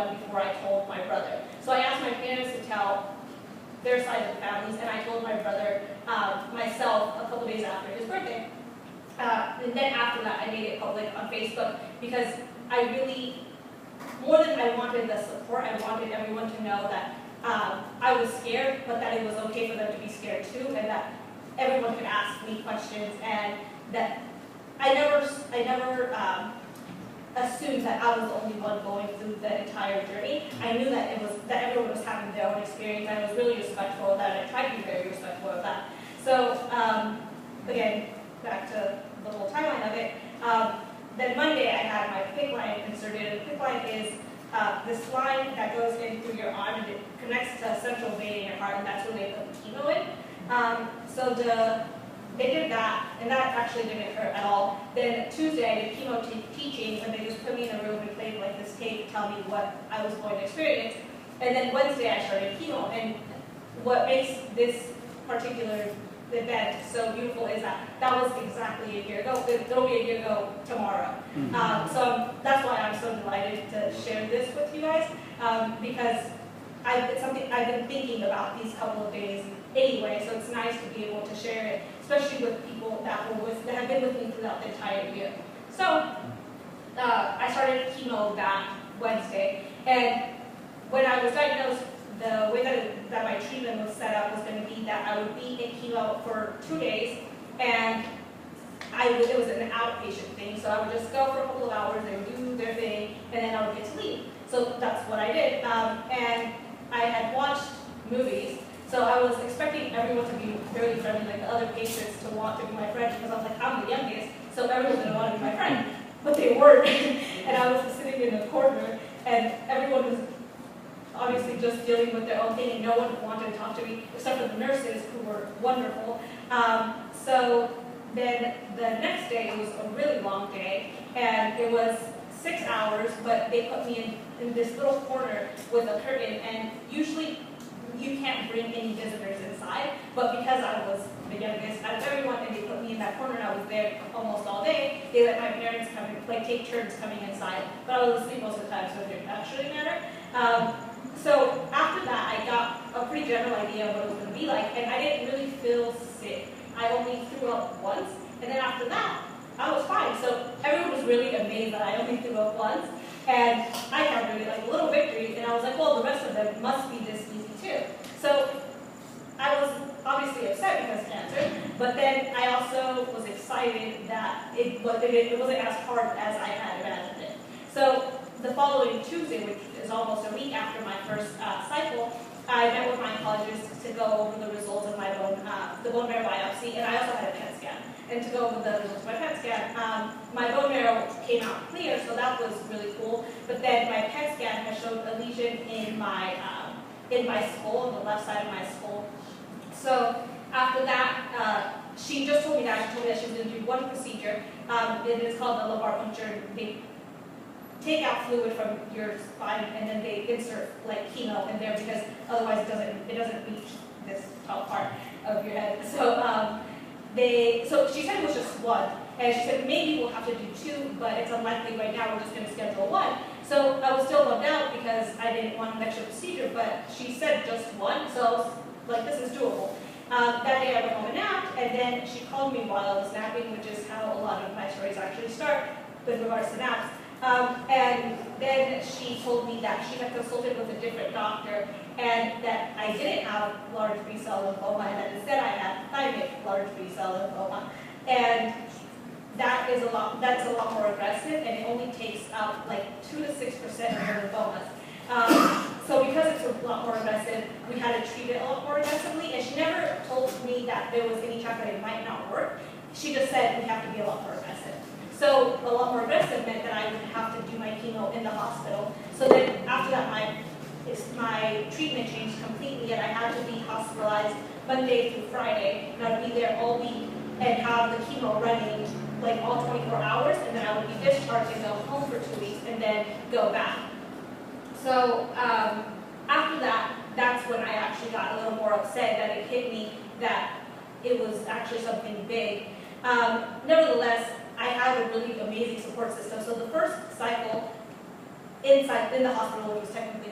done before I told my brother. So I asked my parents to tell their side of the families, and I told my brother myself a couple days after his birthday. And then after that, I made it public on Facebook because I really, more than I wanted the support, I wanted everyone to know that I was scared, but that it was okay for them to be scared too, and that everyone could ask me questions, and that I never assumed that I was the only one going through the entire journey. I knew that everyone was having their own experience. I was really respectful of that, and I tried to be very respectful of that. So again, back to the whole timeline of it. Then Monday I had my PICC line inserted. The PICC line is this line that goes in through your arm and it connects to a central vein in your heart, and that's where they put the chemo in. So they did that, and that actually didn't hurt at all. Then Tuesday I did chemo teaching, and they just put me in a room and played like this tape to tell me what I was going to experience. And then Wednesday I started chemo, and what makes this particular event so beautiful is that that was exactly a year ago. It'll be a year ago tomorrow. So that's why I'm so delighted to share this with you guys, because it's something I've been thinking about these couple of days anyway, so it's nice to be able to share it, especially with people that have been with me throughout the entire year. So I started chemo that Wednesday, and when I was diagnosed, the way that my treatment was set up was going to be that I would be in chemo for 2 days, and it was an outpatient thing, so I would just go for a couple of hours, they would do their thing, and then I would get to leave. So that's what I did, and I had watched movies, so I was expecting everyone to be very friendly, like the other patients to want to be my friend, because I was like, I'm the youngest, so everyone's going to want to be my friend. But they weren't, and I was sitting in the corner, and everyone was obviously just dealing with their own thing, and no one wanted to talk to me, except for the nurses, who were wonderful. So then the next day, it was a really long day, and it was 6 hours, but they put me in this little corner with a curtain, and usually you can't bring any visitors inside, but because I was the youngest out of everyone and they put me in that corner and I was there almost all day, they let my parents come and take turns coming inside, but I was asleep most of the time, so it didn't actually matter. So after that, I got a pretty general idea of what it was going to be like, and I didn't really feel sick. I only threw up once, and then after that, I was fine. So everyone was really amazed that I only threw up once, and I had really like a little victory, and I was like, well, the rest of them must be this easy too. So I was obviously upset because cancer, but then I also was excited that it wasn't as hard as I had imagined it. So the following Tuesday, which is almost a week after my first cycle, I met with my oncologist to go over the results of my the bone marrow biopsy, and I also had a PET scan. And to go over the results of my PET scan, my bone marrow came out clear, so that was really cool. But then my PET scan has showed a lesion in my skull, on the left side of my skull. So after that, she just told me that. She told me that she was going to do one procedure. It is called the lumbar puncture. They take out fluid from your spine, and then they insert like chemo in there, because otherwise it doesn't reach this top part of your head. So she said it was just one, and she said maybe we'll have to do 2, but it's unlikely right now. We're just going to schedule 1. So I was still bummed out because I didn't want an extra procedure, but she said just 1, so I was like, this is doable. That day I went home and napped, and then she called me while I was napping, which is how a lot of my stories actually start with regards to naps. And then she told me that she had consulted with a different doctor, and that I didn't have large B-cell lymphoma, and that instead I had thymic large B-cell lymphoma. And that's a lot more aggressive, and it only takes out like 2 to 6% of the lymphomas. So because it's a lot more aggressive, we had to treat it a lot more aggressively, and she never told me that there was any chance that it might not work. She just said we have to be a lot more aggressive. So a lot more aggressive meant that I would have to do my chemo in the hospital. So then after that, my treatment changed completely, and I had to be hospitalized Monday through Friday, and I would be there all week and have the chemo running like all 24 hours, and then I would be discharged and go home for 2 weeks and then go back. So after that, that's when I actually got a little more upset that it hit me that it was actually something big. Nevertheless, I have a really amazing support system. So the first cycle, inside in the hospital, which was technically